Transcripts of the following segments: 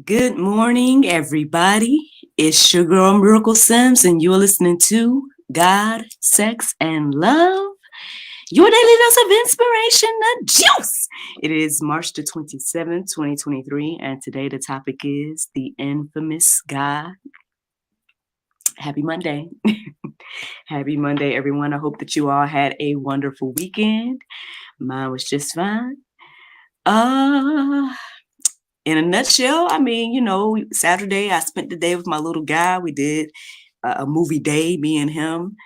Good morning, everybody. It's your girl Miracle Sims, and you're listening to God, Sex, and Love, your daily dose of inspiration, the juice. It is March the 27th, 2023, and today the topic is the infamous God. Happy Monday. Happy Monday, everyone. I hope that you all had a wonderful weekend. Mine was just fine. Uh, in a nutshell, Saturday I spent the day with my little guy. We did a movie day, me and him.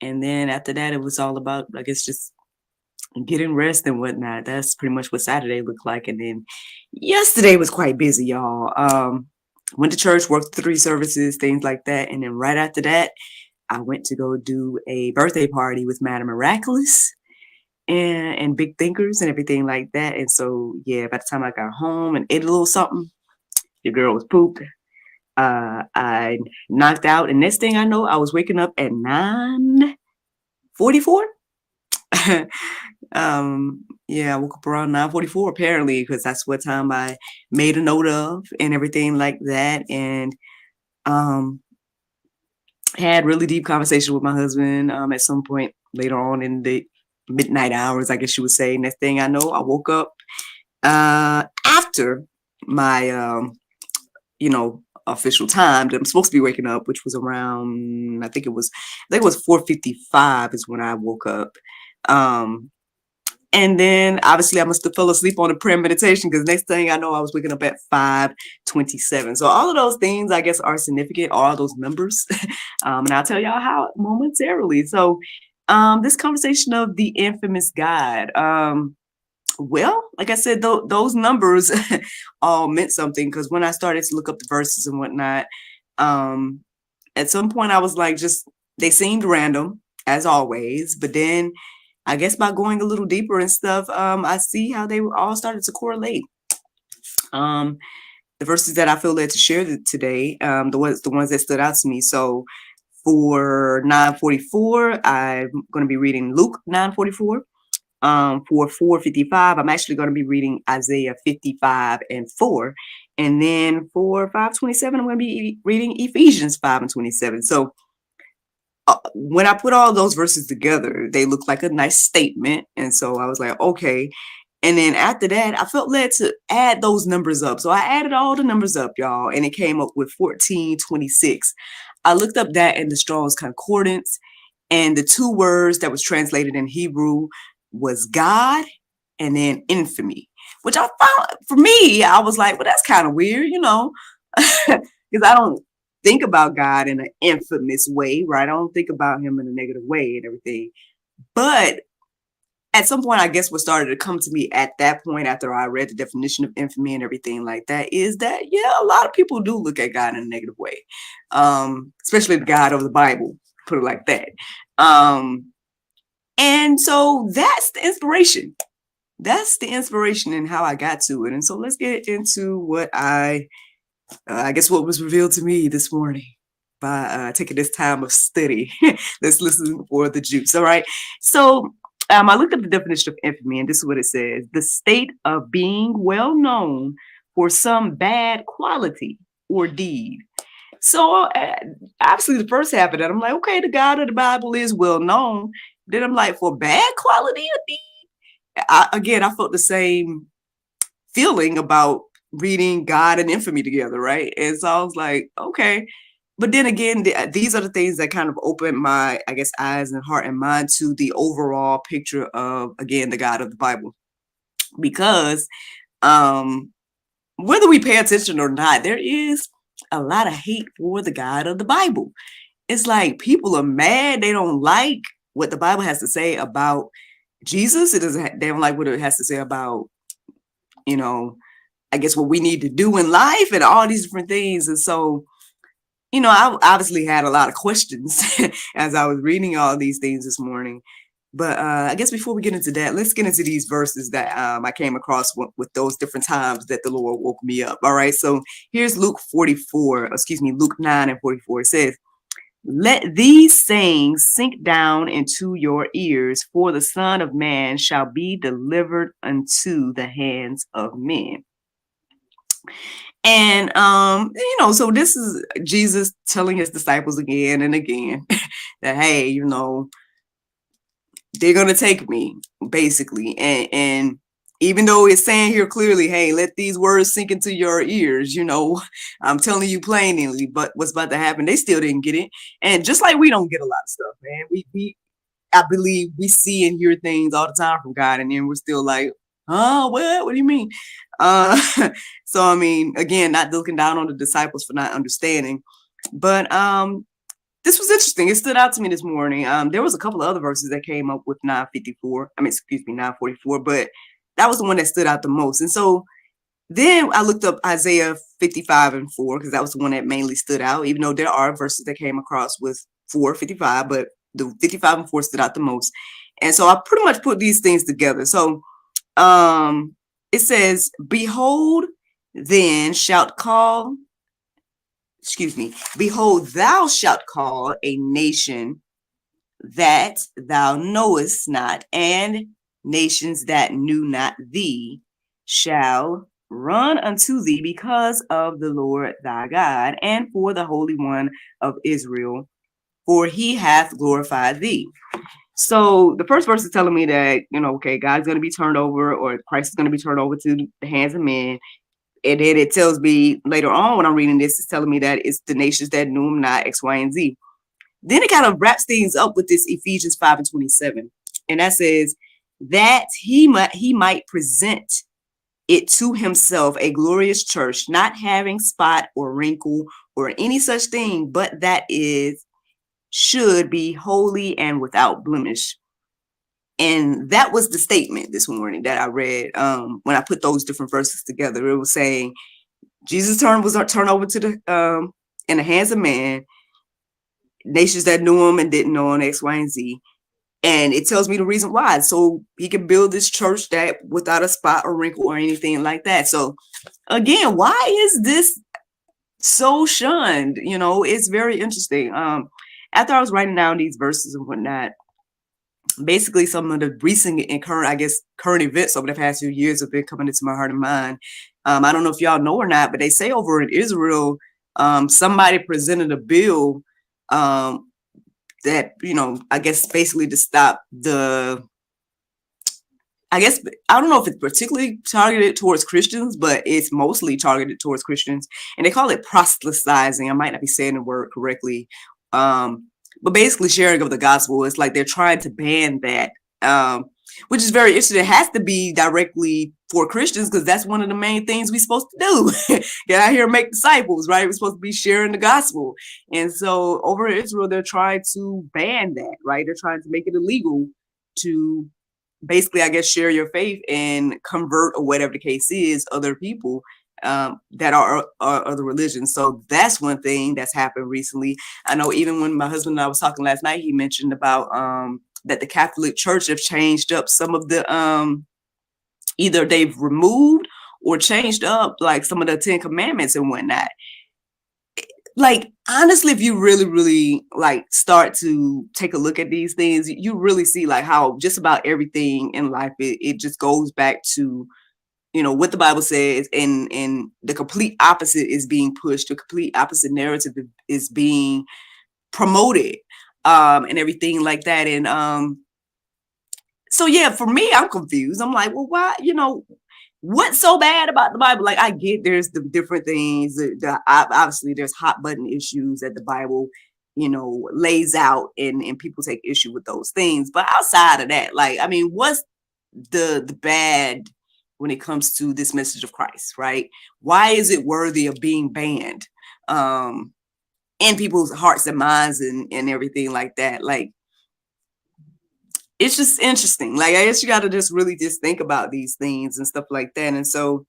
And then after that, it was all about, I guess, just getting rest and whatnot. That's pretty much what Saturday looked like. And then yesterday was quite busy, y'all. Went to church, worked 3 services, things like that. And then right after that, I went to go do a birthday party with Madam Miraculous and Big Thinkers and everything like that. And so, yeah, by the time I got home and ate a little something, your girl was pooped. I knocked out, and next thing I know, I was waking up at 9:44. Yeah, I woke up around 9:44 apparently, because that's what time I made a note of and everything like that. And um, had really deep conversation with my husband at some point later on in the midnight hours, I guess you would say. Next thing I know, I woke up after my official time that I'm supposed to be waking up, which was around, I think it was 4:55 is when I woke up. And then obviously I must have fell asleep on the prayer meditation, because next thing I know, I was waking up at 5:27. So all of those things, I guess, are significant, all those numbers. And I'll tell y'all how momentarily. So this conversation of the infamous God. Well, like I said, those numbers all meant something, because when I started to look up the verses and whatnot, at some point I was like, they seemed random as always, but then I guess by going a little deeper and stuff, I see how they all started to correlate. The verses that I feel led to share today, the ones that stood out to me. So for 9:44, I'm going to be reading Luke 9:44. For 4:55, I'm actually going to be reading Isaiah 55:4. And then for 5:27, I'm going to be reading Ephesians 5:27. So when I put all those verses together, they look like a nice statement. And so I was like, okay. And then after that, I felt led to add those numbers up. So I added all the numbers up, y'all, and it came up with 1426. I looked up that in the Strong's Concordance, and the 2 words that was translated in Hebrew was God and then infamy, which I found, for me, I was like, well, that's kind of weird, because I don't think about God in an infamous way, right? I don't think about him in a negative way and everything. But at some point, I guess what started to come to me at that point, after I read the definition of infamy and everything like that, is that, yeah, a lot of people do look at God in a negative way, especially the God of the Bible, put it like that. And so that's the inspiration. That's the inspiration and how I got to it. And so let's get into what what was revealed to me this morning by taking this time of study. Let's listen for the juice. All right. So I looked up the definition of infamy, and this is what it says: the state of being well known for some bad quality or deed. So obviously the first half of that, I'm like, okay, the God of the Bible is well known. Then I'm like, for bad quality or deed? I felt the same feeling about reading God and infamy together, right? And so I was like, okay. But then again, these are the things that kind of opened my, I guess, eyes and heart and mind to the overall picture of, again, the God of the Bible. Because whether we pay attention or not, there is a lot of hate for the God of the Bible. It's like people are mad. They don't like what the Bible has to say about Jesus. They don't like what it has to say about, I guess, what we need to do in life and all these different things. And so, I obviously had a lot of questions as I was reading all these things this morning. But I guess before we get into that, let's get into these verses that I came across with those different times that the Lord woke me up. All right. So here's Luke 9:44. It says, "Let these sayings sink down into your ears, for the Son of Man shall be delivered unto the hands of men." And so this is Jesus telling his disciples again and again that, hey, they're gonna take me, basically. And even though it's saying here clearly, hey, let these words sink into your ears, I'm telling you plainly, but what's about to happen, they still didn't get it. And just like we don't get a lot of stuff, man, we I believe we see and hear things all the time from God, and then we're still like, oh, what do you mean? uh so I mean, again, not looking down on the disciples for not understanding, but this was interesting. It stood out to me this morning. There was a couple of other verses that came up with 954. I mean, excuse me, 944, but that was the one that stood out the most. And so then I looked up Isaiah 55:4, because that was the one that mainly stood out, even though there are verses that came across with 4:55, but the 55:4 stood out the most. And so I pretty much put these things together. So it says, behold, then shalt call, behold, thou shalt call a nation that thou knowest not, and nations that knew not thee shall run unto thee because of the Lord thy God, and for the Holy One of Israel, for he hath glorified thee. So the first verse is telling me that, okay, God's going to be turned over, or Christ is going to be turned over to the hands of men. And then it tells me later on when I'm reading this, it's telling me that it's the nations that knew him not, X, Y, and Z. Then it kind of wraps things up with this Ephesians 5:27. And that says that he might present it to himself a glorious church, not having spot or wrinkle or any such thing, but that should be holy and without blemish. And that was the statement this morning that I read when I put those different verses together. It was saying Jesus' turn was turned over to the in the hands of man, nations that knew him and didn't know him, X, Y, and Z. And it tells me the reason why. So he can build this church that without a spot or wrinkle or anything like that. So again, why is this so shunned? It's very interesting. After I was writing down these verses and whatnot, basically some of the recent and current events over the past few years have been coming into my heart and mind. I don't know if y'all know or not, but they say over in Israel, somebody presented a bill that, I guess basically to stop I don't know if it's particularly targeted towards Christians, but it's mostly targeted towards Christians. And they call it proselytizing. I might not be saying the word correctly. But basically sharing of the gospel. It's like they're trying to ban that, which is very interesting. It has to be directly for Christians, because that's one of the main things we're supposed to do. Get out here and make disciples, right? We're supposed to be sharing the gospel. And so over in Israel, they're trying to ban that, right? They're trying to make it illegal to basically, I guess, share your faith and convert, or whatever the case is, other people that are other religions. So that's one thing that's happened recently. I know even when my husband and I was talking last night, he mentioned about that the Catholic Church have changed up some of the either they've removed or changed up like some of the 10 Commandments and whatnot. Like, honestly, if you really, really like start to take a look at these things, you really see like how just about everything in life, it just goes back to, what the Bible says, and the complete opposite is being pushed. The complete opposite narrative is being promoted, and everything like that. And so yeah, for me, I'm confused. I'm like, well, why, what's so bad about the Bible? Like, I get there's the different things. Obviously, there's hot button issues that the Bible, lays out, and people take issue with those things. But outside of that, like, I mean, what's the bad when it comes to this message of Christ, right? Why is it worthy of being banned in people's hearts and minds and everything like that? Like, it's just interesting. Like, I guess you got to just really just think about these things and stuff like that. And so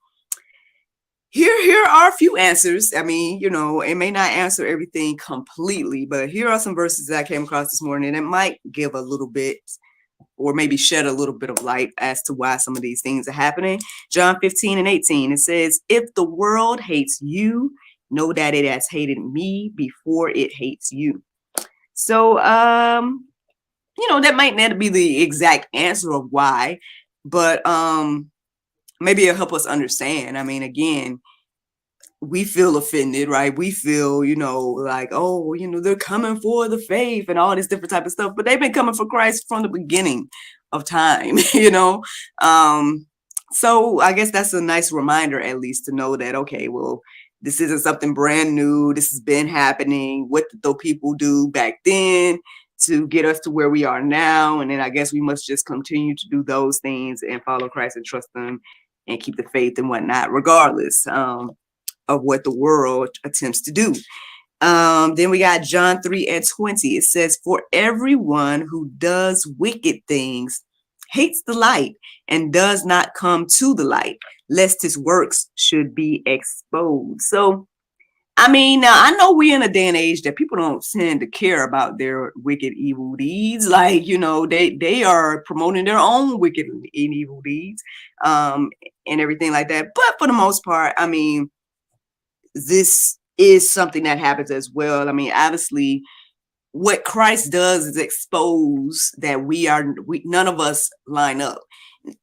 here are a few answers. I mean, it may not answer everything completely, but here are some verses that I came across this morning that might give a little bit, or maybe shed a little bit of light as to why some of these things are happening. John 15:18, it says, if the world hates you, know that it has hated me before it hates you. So, that might not be the exact answer of why, but maybe it'll help us understand. I mean, again, we feel offended, right? We feel, like, oh, they're coming for the faith and all this different type of stuff, but they've been coming for Christ from the beginning of time, Um, so I guess that's a nice reminder, at least, to know that, okay, well, this isn't something brand new. This has been happening. What did those people do back then to get us to where we are now? And then I guess we must just continue to do those things and follow Christ and trust them and keep the faith and whatnot, regardless. Of what the world attempts to do. Then we got John 3:20. It says, for everyone who does wicked things hates the light and does not come to the light, lest his works should be exposed. So, I mean, now I know we're in a day and age that people don't tend to care about their wicked, evil deeds. Like, they are promoting their own wicked and evil deeds, and everything like that. But for the most part, I mean, this is something that happens as well. I mean, obviously, what Christ does is expose that none of us line up.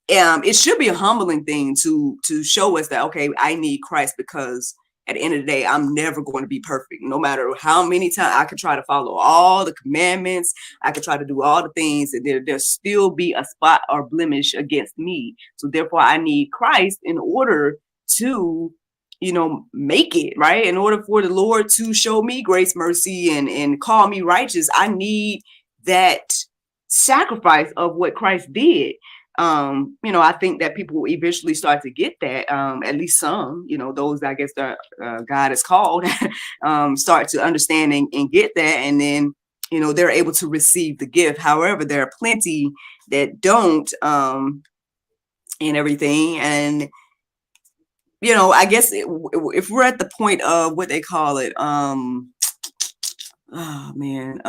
It should be a humbling thing to show us that, okay, I need Christ, because at the end of the day, I'm never going to be perfect. No matter how many times I could try to follow all the commandments, I could try to do all the things, and there'll still be a spot or blemish against me. So therefore, I need Christ in order to make it right. In order for the Lord to show me grace, mercy, and call me righteous, I need that sacrifice of what Christ did. I think that people will eventually start to get that, at least some, those, I guess, that God has called, start to understand and get that. And then, they're able to receive the gift. However, there are plenty that don't, and everything. And I guess if we're at the point of what they call it, oh man,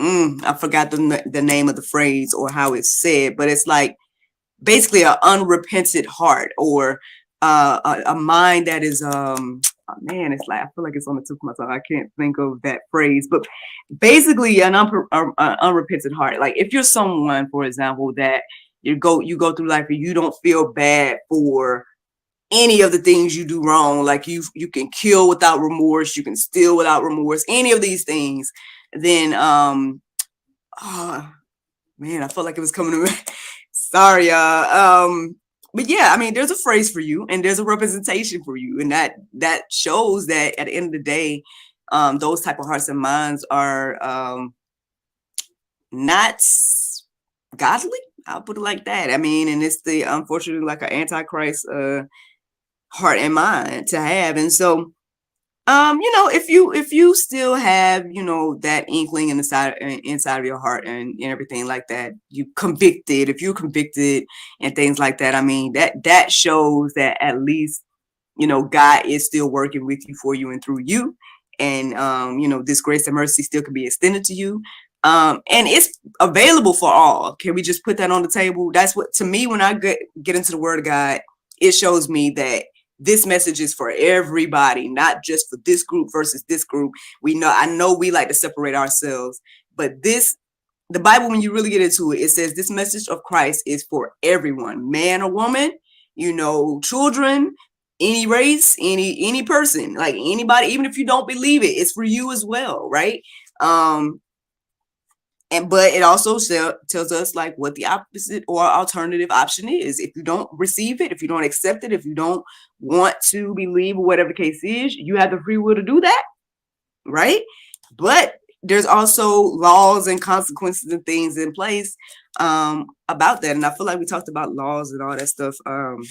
I forgot the name of the phrase or how it's said, but it's like basically an unrepentant heart, or a mind that is, man, it's like, I feel like it's on the tip of my tongue. I can't think of that phrase, but basically an unrepentant heart. Like if you're someone, for example, that you go through life and you don't feel bad for any of the things you do wrong, like you can kill without remorse, you can steal without remorse, any of these things, then oh man, I felt like it was coming to me. Sorry, but yeah, I mean, there's a phrase for you and there's a representation for you, and that shows that at the end of the day, those type of hearts and minds are not godly. I'll put it like that. I mean, and it's unfortunately like an antichrist heart and mind to have. And so if you still have that inkling inside of your heart and everything like that, if you're convicted and things like that, I mean, that shows that at least God is still working with you, for you, and through you. And this grace and mercy still can be extended to you, and it's available for all. Can we just put that on the table? That's what, to me, when I get into the Word of God, it shows me that this message is for everybody, not just for this group versus this group. I know we like to separate ourselves, but the Bible, when you really get into it, it says this message of Christ is for everyone, man or woman, children, any race, any person, like anybody, even if you don't believe it, it's for you as well, right? But it also tells us like what the opposite or alternative option is. If you don't receive it, if you don't accept it, if you don't want to believe, or whatever the case is, you have the free will to do that, right? But there's also laws and consequences and things in place about that. And I feel like we talked about laws and all that stuff on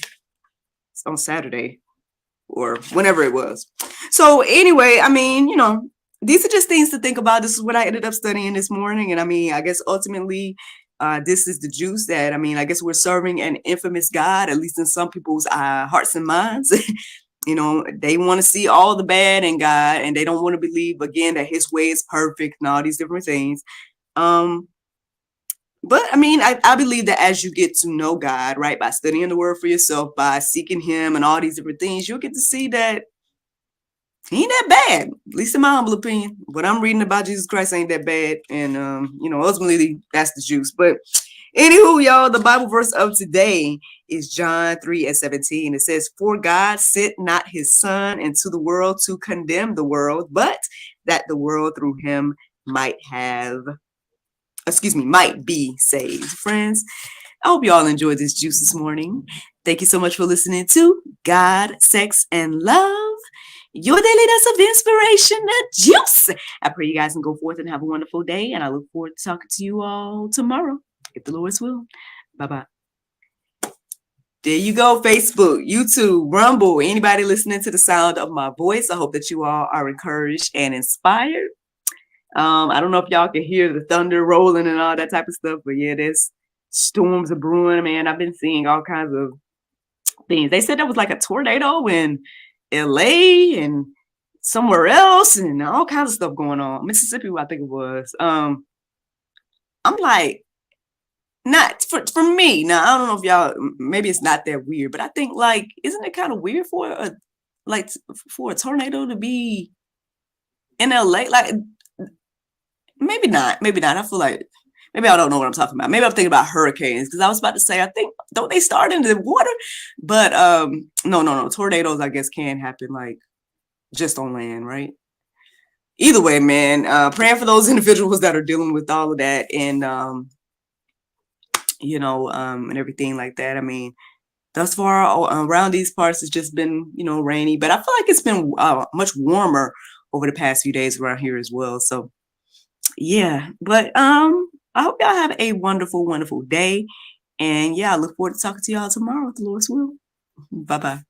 Saturday or whenever it was. So anyway, I mean, these are just things to think about. This is what I ended up studying this morning. And I mean, I guess ultimately, this is the juice that, I mean, I guess we're serving an infamous God, at least in some people's hearts and minds. They want to see all the bad in God, and they don't want to believe, again, that his way is perfect and all these different things. But I mean, I believe that as you get to know God, right, by studying the word for yourself, by seeking him and all these different things, you'll get to see that he ain't that bad, at least in my humble opinion. What I'm reading about Jesus Christ ain't that bad. And, ultimately, that's the juice. But Anywho, y'all, the Bible verse of today is John 3:17. It says, "For God sent not his son into the world to condemn the world, but that the world through him might be saved." Friends, I hope you all enjoyed this juice this morning. Thank you so much for listening to God, Sex, and Love, your daily dose of inspiration and juice. I pray you guys can go forth and have a wonderful day, and I look forward to talking to you all tomorrow, if the Lord's will. Bye-bye. There you go, Facebook, YouTube, Rumble, anybody listening to the sound of my voice. I hope that you all are encouraged and inspired. I don't know if y'all can hear the thunder rolling and all that type of stuff, but yeah, there's storms are brewing, man. I've been seeing all kinds of things. They said there was like a tornado in LA and somewhere else and all kinds of stuff going on. Mississippi, I think it was. I'm like, not for me. Now, I don't know if y'all, maybe it's not that weird, but I think like, isn't it kind of weird for a tornado to be in LA? Like, maybe not. I feel like maybe I don't know what I'm talking about. Maybe I'm thinking about hurricanes, because I was about to say, I think, don't they start in the water? But no. Tornadoes, I guess, can happen like just on land, right? Either way, man, praying for those individuals that are dealing with all of that and, and everything like that. I mean, thus far around these parts, it's just been, rainy, but I feel like it's been much warmer over the past few days around here as well. So yeah, but I hope y'all have a wonderful, wonderful day. And yeah, I look forward to talking to y'all tomorrow, if the Lord's will. Bye-bye.